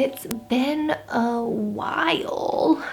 It's been a while.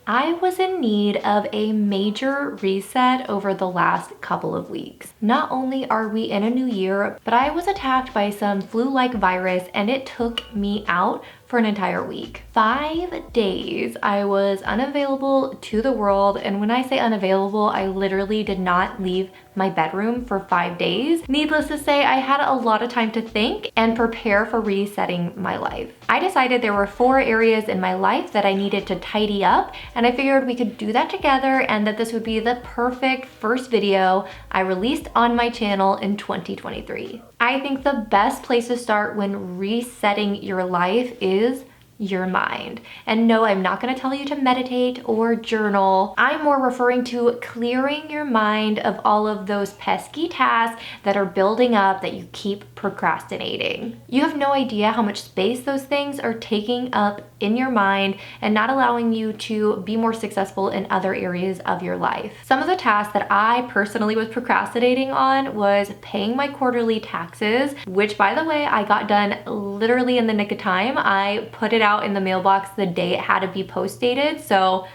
I was in need of a major reset over the last couple of weeks. Not only are we in a new year, but I was attacked by some flu-like virus and it took me out for an entire week. 5 days I was unavailable to the world, and when I say unavailable, I literally did not leave my bedroom for 5 days. Needless to say, I had a lot of time to think and prepare for resetting my life. I decided there were 4 areas in my life that I needed to tidy up, and I figured we could do that together and that this would be the perfect first video I released on my channel in 2023. I think the best place to start when resetting your life is your mind. And no, I'm not going to tell you to meditate or journal. I'm more referring to clearing your mind of all of those pesky tasks that are building up that you keep procrastinating. You have no idea how much space those things are taking up in your mind and not allowing you to be more successful in other areas of your life. Some of the tasks that I personally was procrastinating on was paying my quarterly taxes, which by the way, I got done literally in the nick of time. I put it out in the mailbox the day it had to be post dated, so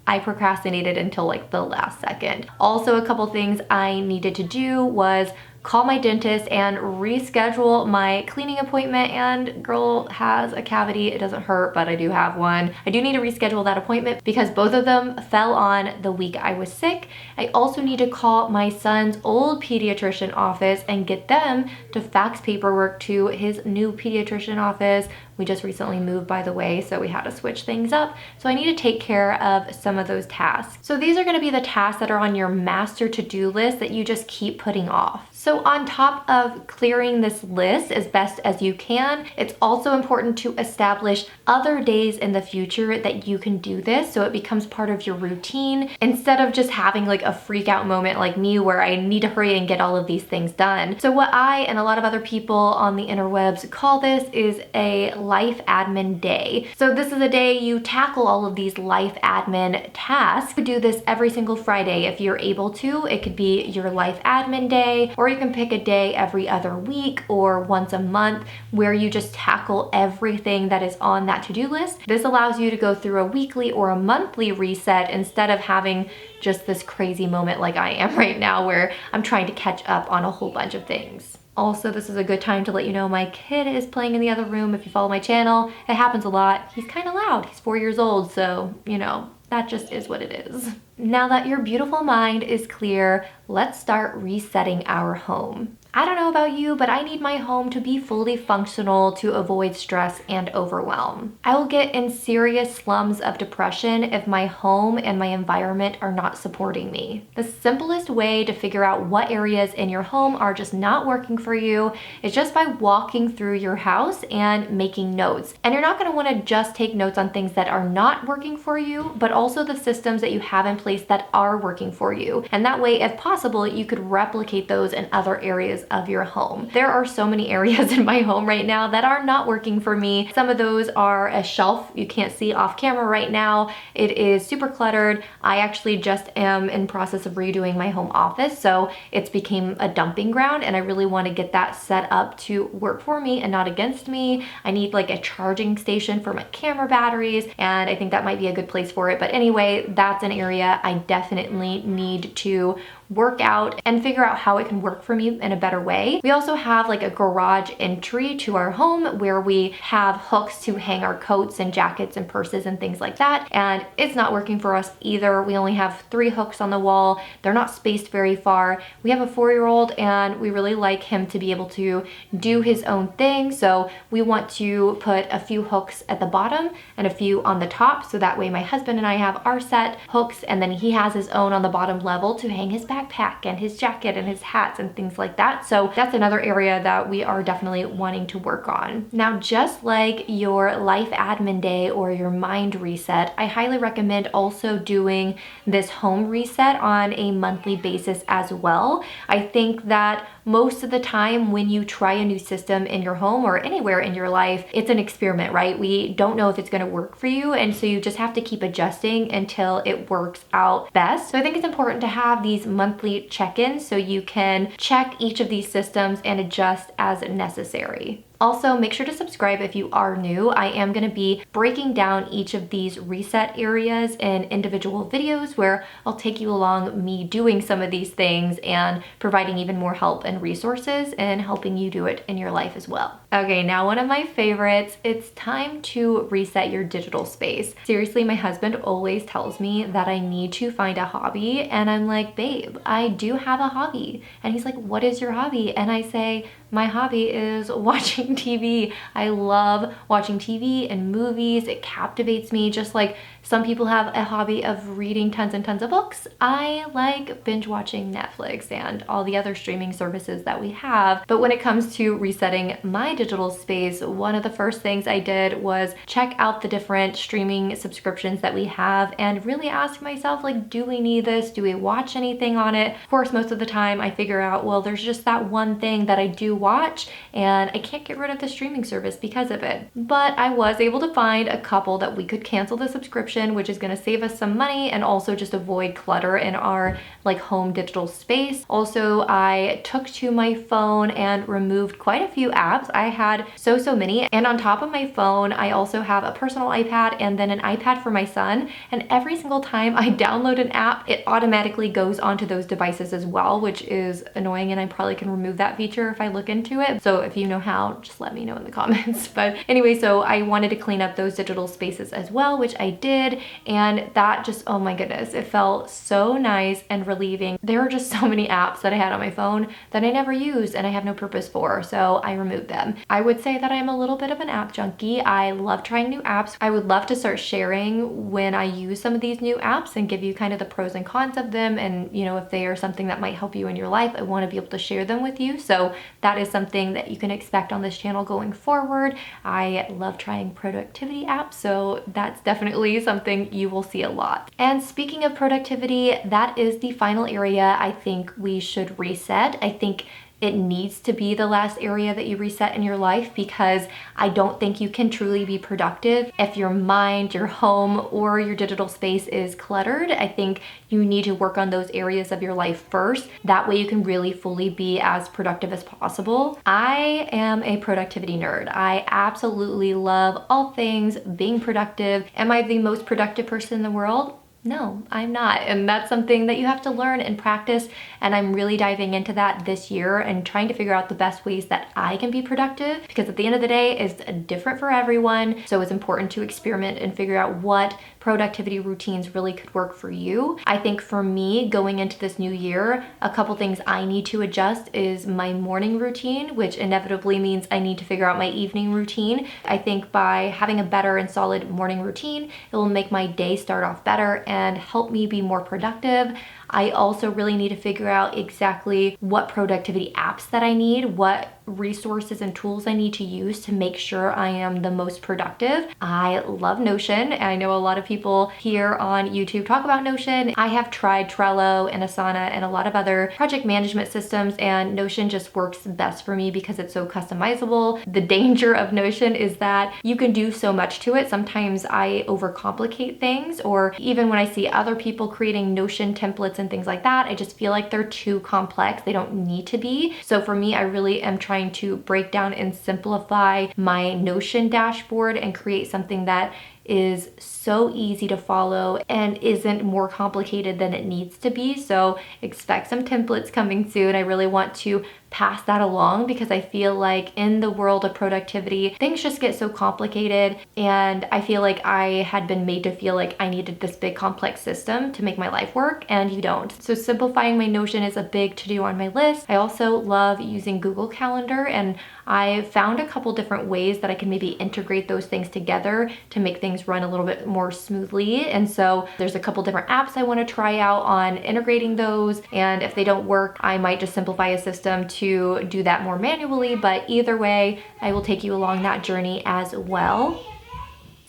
I procrastinated until like the last second. Also, a couple things I needed to do was call my dentist and reschedule my cleaning appointment, and girl has a cavity. It doesn't hurt, but I do have one. I do need to reschedule that appointment because both of them fell on the week I was sick. I also need to call my son's old pediatrician office and get them to fax paperwork to his new pediatrician office. We just recently moved, by the way, so we had to switch things up. So I need to take care of some of those tasks. So these are gonna be the tasks that are on your master to-do list that you just keep putting off. So on top of clearing this list as best as you can, it's also important to establish other days in the future that you can do this so it becomes part of your routine instead of just having like a freak out moment like me where I need to hurry and get all of these things done. So what I and a lot of other people on the interwebs call this is a life admin day. So this is a day you tackle all of these life admin tasks. You do this every single Friday if you're able to. It could be your life admin day, or you can pick a day every other week or once a month where you just tackle everything that is on that to-do list. This allows you to go through a weekly or a monthly reset instead of having just this crazy moment like I am right now where I'm trying to catch up on a whole bunch of things. Also, this is a good time to let you know my kid is playing in the other room. If you follow my channel, it happens a lot. He's kind of loud. He's 4 years old, so, you know, that just is what it is. Now that your beautiful mind is clear, let's start resetting our home. I don't know about you, but I need my home to be fully functional to avoid stress and overwhelm. I will get in serious slums of depression if my home and my environment are not supporting me. The simplest way to figure out what areas in your home are just not working for you is just by walking through your house and making notes. And you're not going to want to just take notes on things that are not working for you, but also the systems that you have in place that are working for you. And that way, if possible, you could replicate those in other areas of your home. There are so many areas in my home right now that are not working for me. Some of those are a shelf you can't see off camera right now. It is super cluttered. I actually just am in process of redoing my home office, so it's became a dumping ground and I really want to get that set up to work for me and not against me. I need like a charging station for my camera batteries, and I think that might be a good place for it. But anyway, that's an area I definitely need to work out and figure out how it can work for me in a better way. We also have like a garage entry to our home where we have hooks to hang our coats and jackets and purses and things like that, and it's not working for us either. We only have 3 hooks on the wall. They're not spaced very far. We have a 4-year-old and we really like him to be able to do his own thing, so we want to put a few hooks at the bottom and a few on the top, so that way my husband and I have our set hooks and then he has his own on the bottom level to hang his backpack and his jacket and his hats and things like that. So that's another area that we are definitely wanting to work on. Now, just like your life admin day or your mind reset, I highly recommend also doing this home reset on a monthly basis as well. I think that most of the time when you try a new system in your home or anywhere in your life, it's an experiment, right? We don't know if it's going to work for you, and so you just have to keep adjusting until it works out best. So I think it's important to have these monthly check-ins so you can check each of these systems and adjust as necessary. Also, make sure to subscribe if you are new. I am going to be breaking down each of these reset areas in individual videos where I'll take you along me doing some of these things and providing even more help and resources and helping you do it in your life as well. Okay, now one of my favorites, it's time to reset your digital space. Seriously, my husband always tells me that I need to find a hobby, and I'm like, babe, I do have a hobby. And he's like, what is your hobby? And I say, my hobby is watching TV. I love watching TV and movies. It captivates me, just like some people have a hobby of reading tons and tons of books. I like binge watching Netflix and all the other streaming services that we have. But when it comes to resetting my digital space, one of the first things I did was check out the different streaming subscriptions that we have and really ask myself, like, do we need this? Do we watch anything on it? Of course, most of the time I figure out, well, there's just that one thing that I do watch and I can't get rid of the streaming service because of it. But I was able to find a couple that we could cancel the subscription, which is going to save us some money and also just avoid clutter in our like home digital space. Also, I took to my phone and removed quite a few apps. I had so many, and on top of my phone I also have a personal iPad and then an iPad for my son, and every single time I download an app it automatically goes onto those devices as well, which is annoying, and I probably can remove that feature if I look into it. So if you know how, just let me know in the comments. But anyway, so I wanted to clean up those digital spaces as well, which I did, and that just, oh my goodness, it felt so nice and relieving. There were just so many apps that I had on my phone that I never used and I have no purpose for, so I removed them. I would say that I'm a little bit of an app junkie. I love trying new apps. I would love to start sharing when I use some of these new apps and give you kind of the pros and cons of them, and you know, if they are something that might help you in your life, I want to be able to share them with you. So that is something that you can expect on this channel going forward. I love trying productivity apps, so that's definitely something you will see a lot. And speaking of productivity, that is the final area I think we should reset. I think it needs to be the last area that you reset in your life, because I don't think you can truly be productive if your mind, your home, or your digital space is cluttered. I think you need to work on those areas of your life first. That way you can really fully be as productive as possible. I am a productivity nerd. I absolutely love all things being productive. Am I the most productive person in the world? No, I'm not. And that's something that you have to learn and practice. And I'm really diving into that this year and trying to figure out the best ways that I can be productive, because at the end of the day, it's different for everyone. So it's important to experiment and figure out what productivity routines really could work for you. I think for me, going into this new year, a couple things I need to adjust is my morning routine, which inevitably means I need to figure out my evening routine. I think by having a better and solid morning routine, it will make my day start off better and help me be more productive. I also really need to figure out exactly what productivity apps that I need, what resources and tools I need to use to make sure I am the most productive. I love Notion. I know a lot of people here on YouTube talk about Notion. I have tried Trello and Asana and a lot of other project management systems, and Notion just works best for me because it's so customizable. The danger of Notion is that you can do so much to it. Sometimes I overcomplicate things, or even when I see other people creating Notion templates and things like that, I just feel like they're too complex. They don't need to be. So for me, I really am trying to break down and simplify my Notion dashboard and create something that is so easy to follow and isn't more complicated than it needs to be. So expect some templates coming soon. I really want to pass that along, because I feel like in the world of productivity, things just get so complicated, and I feel like I had been made to feel like I needed this big complex system to make my life work, and you don't. So simplifying my Notion is a big to-do on my list. I also love using Google Calendar, and I found a couple different ways that I can maybe integrate those things together to make things run a little bit more smoothly. And so there's a couple different apps I want to try out on integrating those, and if they don't work, I might just simplify a system to do that more manually. But either way, I will take you along that journey as well.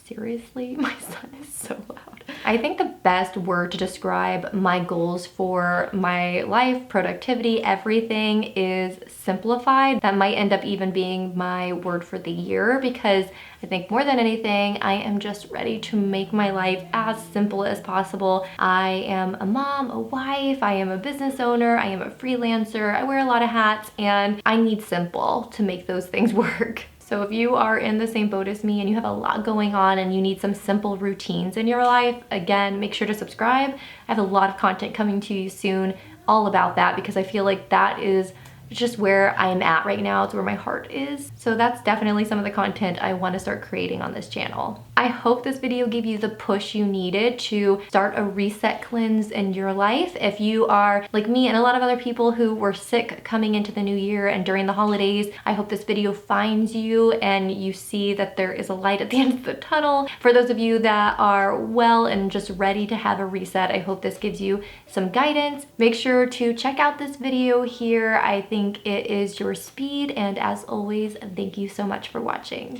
Seriously, my son is so loud. I think the best word to describe my goals for my life, productivity, everything is simplified. That might end up even being my word for the year, because I think more than anything, I am just ready to make my life as simple as possible. I am a mom, a wife, I am a business owner, I am a freelancer, I wear a lot of hats, and I need simple to make those things work. So if you are in the same boat as me and you have a lot going on and you need some simple routines in your life, again, make sure to subscribe. I have a lot of content coming to you soon all about that, because I feel like that is just where I'm at right now. It's where my heart is. So that's definitely some of the content I want to start creating on this channel. I hope this video gave you the push you needed to start a reset cleanse in your life. If you are like me and a lot of other people who were sick coming into the new year and during the holidays, I hope this video finds you and you see that there is a light at the end of the tunnel. For those of you that are well and just ready to have a reset, I hope this gives you some guidance. Make sure to check out this video here. I think it is your speed, and as always, thank you so much for watching.